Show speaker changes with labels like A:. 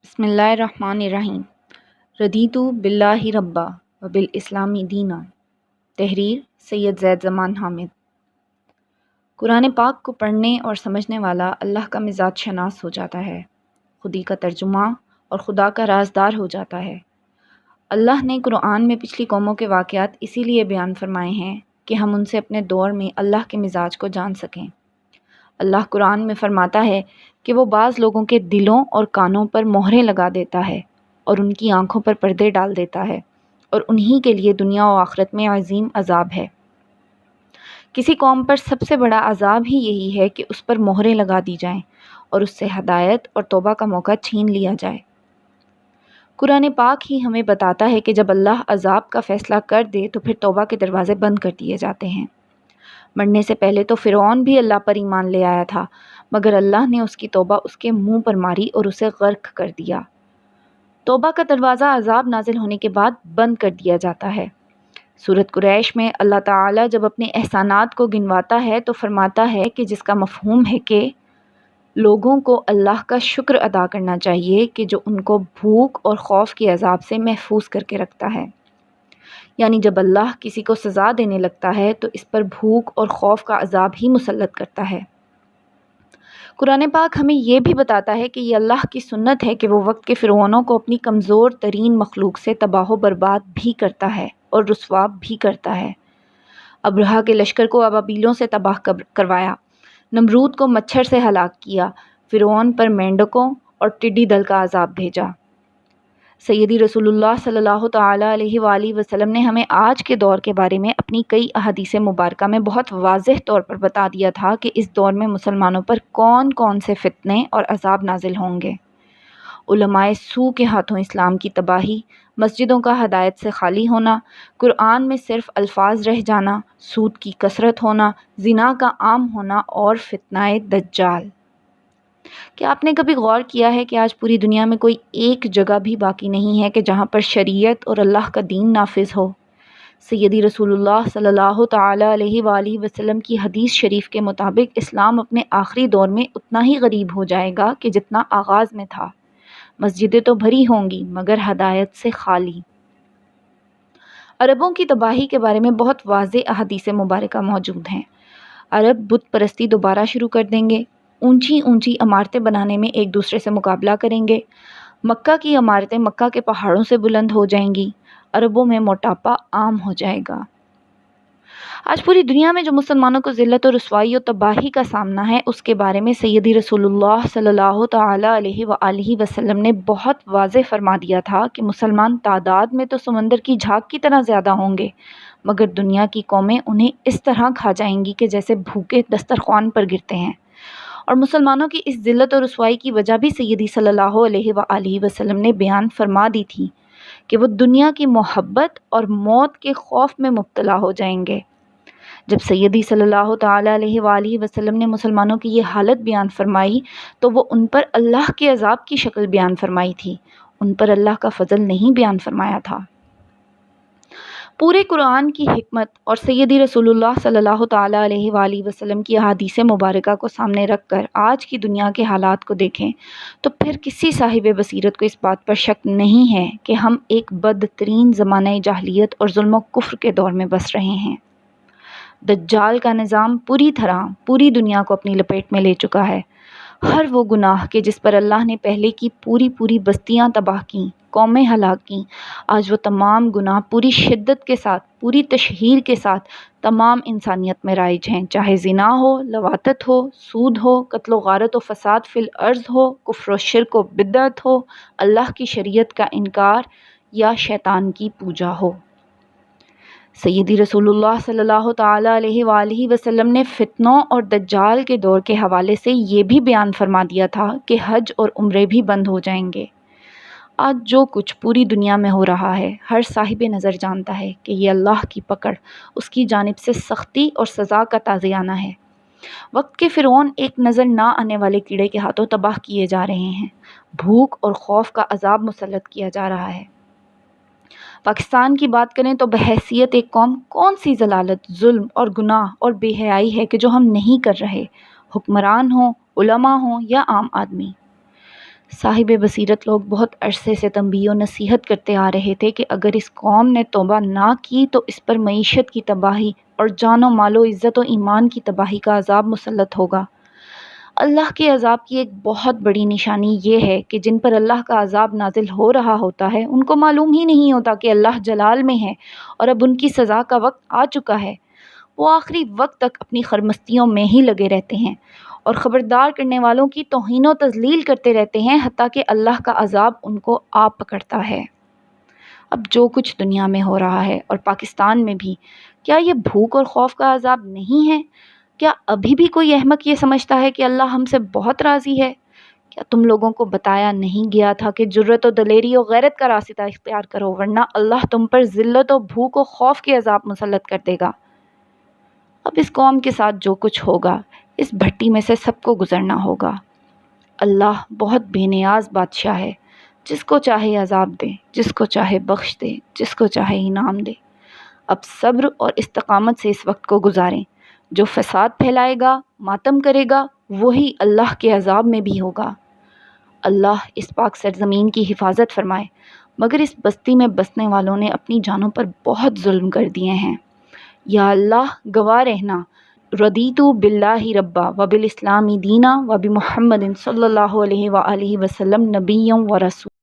A: بسم اللہ الرحمن الرحیم۔ ردیتو باللہ ربا و بالاسلام دینا۔ تحریر سید زید زمان حامد۔ قرآن پاک کو پڑھنے اور سمجھنے والا اللہ کا مزاج شناس ہو جاتا ہے، خودی کا ترجمہ اور خدا کا رازدار ہو جاتا ہے۔ اللہ نے قرآن میں پچھلی قوموں کے واقعات اسی لیے بیان فرمائے ہیں کہ ہم ان سے اپنے دور میں اللہ کے مزاج کو جان سکیں۔ اللہ قرآن میں فرماتا ہے کہ وہ بعض لوگوں کے دلوں اور کانوں پر مہریں لگا دیتا ہے اور ان کی آنکھوں پر پردے ڈال دیتا ہے، اور انہی کے لیے دنیا و آخرت میں عظیم عذاب ہے۔ کسی قوم پر سب سے بڑا عذاب ہی یہی ہے کہ اس پر مہریں لگا دی جائیں اور اس سے ہدایت اور توبہ کا موقع چھین لیا جائے۔ قرآن پاک ہی ہمیں بتاتا ہے کہ جب اللہ عذاب کا فیصلہ کر دے تو پھر توبہ کے دروازے بند کر دیے جاتے ہیں۔ مرنے سے پہلے تو فرعون بھی اللہ پر ایمان لے آیا تھا، مگر اللہ نے اس کی توبہ اس کے منہ پر ماری اور اسے غرق کر دیا۔ توبہ کا دروازہ عذاب نازل ہونے کے بعد بند کر دیا جاتا ہے۔ سورۃ قریش میں اللہ تعالیٰ جب اپنے احسانات کو گنواتا ہے تو فرماتا ہے کہ جس کا مفہوم ہے کہ لوگوں کو اللہ کا شکر ادا کرنا چاہیے کہ جو ان کو بھوک اور خوف کے عذاب سے محفوظ کر کے رکھتا ہے۔ یعنی جب اللہ کسی کو سزا دینے لگتا ہے تو اس پر بھوک اور خوف کا عذاب ہی مسلط کرتا ہے۔ قرآن پاک ہمیں یہ بھی بتاتا ہے کہ یہ اللہ کی سنت ہے کہ وہ وقت کے فرعونوں کو اپنی کمزور ترین مخلوق سے تباہ و برباد بھی کرتا ہے اور رسوا بھی کرتا ہے۔ ابرہہ کے لشکر کو ابابیلوں سے تباہ کروایا، نمرود کو مچھر سے ہلاک کیا، فرعون پر مینڈکوں اور ٹڈی دل کا عذاب بھیجا۔ سیدی رسول اللہ صلی اللہ تعالیٰ علیہ وآلہ وسلم نے ہمیں آج کے دور کے بارے میں اپنی کئی احادیث مبارکہ میں بہت واضح طور پر بتا دیا تھا کہ اس دور میں مسلمانوں پر کون کون سے فتنے اور عذاب نازل ہوں گے۔ علماء سو کے ہاتھوں اسلام کی تباہی، مسجدوں کا ہدایت سے خالی ہونا، قرآن میں صرف الفاظ رہ جانا، سود کی کثرت ہونا، زنا کا عام ہونا اور فتنہ دجال۔ کیا آپ نے کبھی غور کیا ہے کہ آج پوری دنیا میں کوئی ایک جگہ بھی باقی نہیں ہے کہ جہاں پر شریعت اور اللہ کا دین نافذ ہو؟ سیدی رسول اللہ صلی اللہ تعالیٰ علیہ وآلہ وسلم کی حدیث شریف کے مطابق اسلام اپنے آخری دور میں اتنا ہی غریب ہو جائے گا کہ جتنا آغاز میں تھا۔ مسجدیں تو بھری ہوں گی مگر ہدایت سے خالی۔ عربوں کی تباہی کے بارے میں بہت واضح احادیث مبارکہ موجود ہیں۔ عرب بت پرستی دوبارہ شروع کر دیں گے، اونچی اونچی عمارتیں بنانے میں ایک دوسرے سے مقابلہ کریں گے، مکہ کی عمارتیں مکہ کے پہاڑوں سے بلند ہو جائیں گی، عربوں میں موٹاپا عام ہو جائے گا۔ آج پوری دنیا میں جو مسلمانوں کو ذلت و رسوائی و تباہی کا سامنا ہے اس کے بارے میں سیدی رسول اللہ صلی اللہ تعالیٰ علیہ وآلہ وسلم نے بہت واضح فرما دیا تھا کہ مسلمان تعداد میں تو سمندر کی جھاگ کی طرح زیادہ ہوں گے، مگر دنیا کی قومیں انہیں اس طرح کھا جائیں گی کہ جیسے بھوکے دسترخوان پر گرتے ہیں۔ اور مسلمانوں کی اس ذلت و رسوائی کی وجہ بھی سیدی صلی اللہ علیہ وآلہ وسلم نے بیان فرما دی تھی کہ وہ دنیا کی محبت اور موت کے خوف میں مبتلا ہو جائیں گے۔ جب سیدی صلی اللہ تعالیٰ علیہ وآلہ وسلم نے مسلمانوں کی یہ حالت بیان فرمائی تو وہ ان پر اللہ کے عذاب کی شکل بیان فرمائی تھی، ان پر اللہ کا فضل نہیں بیان فرمایا تھا۔ پورے قرآن کی حکمت اور سیدی رسول اللہ صلی اللہ تعالیٰ علیہ وآلہ وسلم کی احادیث مبارکہ کو سامنے رکھ کر آج کی دنیا کے حالات کو دیکھیں تو پھر کسی صاحب بصیرت کو اس بات پر شک نہیں ہے کہ ہم ایک بدترین زمانہ جاہلیت اور ظلم و کفر کے دور میں بس رہے ہیں۔ دجال کا نظام پوری طرح پوری دنیا کو اپنی لپیٹ میں لے چکا ہے۔ ہر وہ گناہ کہ جس پر اللہ نے پہلے کی پوری بستیاں تباہ کیں، قومیں ہلاک کیں، آج وہ تمام گناہ پوری شدت کے ساتھ، پوری تشہیر کے ساتھ تمام انسانیت میں رائج ہیں، چاہے زنا ہو، لواطت ہو، سود ہو، قتل و غارت و فساد فی الارض ہو، کفر و شرک و بدعت ہو، اللہ کی شریعت کا انکار یا شیطان کی پوجا ہو۔ سیدی رسول اللہ صلی اللہ تعالیٰ علیہ وآلہ وسلم نے فتنوں اور دجال کے دور کے حوالے سے یہ بھی بیان فرما دیا تھا کہ حج اور عمرے بھی بند ہو جائیں گے۔ آج جو کچھ پوری دنیا میں ہو رہا ہے ہر صاحب نظر جانتا ہے کہ یہ اللہ کی پکڑ، اس کی جانب سے سختی اور سزا کا تازیانہ ہے۔ وقت کے فرعون ایک نظر نہ آنے والے کیڑے کے ہاتھوں تباہ کیے جا رہے ہیں، بھوک اور خوف کا عذاب مسلط کیا جا رہا ہے۔ پاکستان کی بات کریں تو بحیثیت ایک قوم کون سی ضلالت، ظلم اور گناہ اور بے حیائی ہے کہ جو ہم نہیں کر رہے، حکمران ہوں، علماء ہوں یا عام آدمی۔ صاحب بصیرت لوگ بہت عرصے سے تنبیہ و نصیحت کرتے آ رہے تھے کہ اگر اس قوم نے توبہ نہ کی تو اس پر معیشت کی تباہی اور جان و مال و عزت و ایمان کی تباہی کا عذاب مسلط ہوگا۔ اللہ کے عذاب کی ایک بہت بڑی نشانی یہ ہے کہ جن پر اللہ کا عذاب نازل ہو رہا ہوتا ہے ان کو معلوم ہی نہیں ہوتا کہ اللہ جلال میں ہے اور اب ان کی سزا کا وقت آ چکا ہے۔ وہ آخری وقت تک اپنی خرمستیوں میں ہی لگے رہتے ہیں اور خبردار کرنے والوں کی توہین و تذلیل کرتے رہتے ہیں حتیٰ کہ اللہ کا عذاب ان کو آ پکڑتا ہے۔ اب جو کچھ دنیا میں ہو رہا ہے اور پاکستان میں بھی، کیا یہ بھوک اور خوف کا عذاب نہیں ہے؟ کیا ابھی بھی کوئی احمق یہ سمجھتا ہے کہ اللہ ہم سے بہت راضی ہے؟ کیا تم لوگوں کو بتایا نہیں گیا تھا کہ جرت و دلیری و غیرت کا راستہ اختیار کرو ورنہ اللہ تم پر ذلت و بھوک و خوف کے عذاب مسلط کر دے گا؟ اب اس قوم کے ساتھ جو کچھ ہوگا اس بھٹی میں سے سب کو گزرنا ہوگا۔ اللہ بہت بے نیاز بادشاہ ہے، جس کو چاہے عذاب دے، جس کو چاہے بخش دے، جس کو چاہے انعام دے۔ اب صبر اور استقامت سے اس وقت کو گزاریں۔ جو فساد پھیلائے گا، ماتم کرے گا، وہی اللہ کے عذاب میں بھی ہوگا۔ اللہ اس پاک سرزمین کی حفاظت فرمائے، مگر اس بستی میں بسنے والوں نے اپنی جانوں پر بہت ظلم کر دیے ہیں۔ یا اللہ گواہ رہنا، رضیت باللہ ربا وبالاسلام دینا وبمحمد صلی اللہ علیہ وآلہ وسلم نبی و رسول۔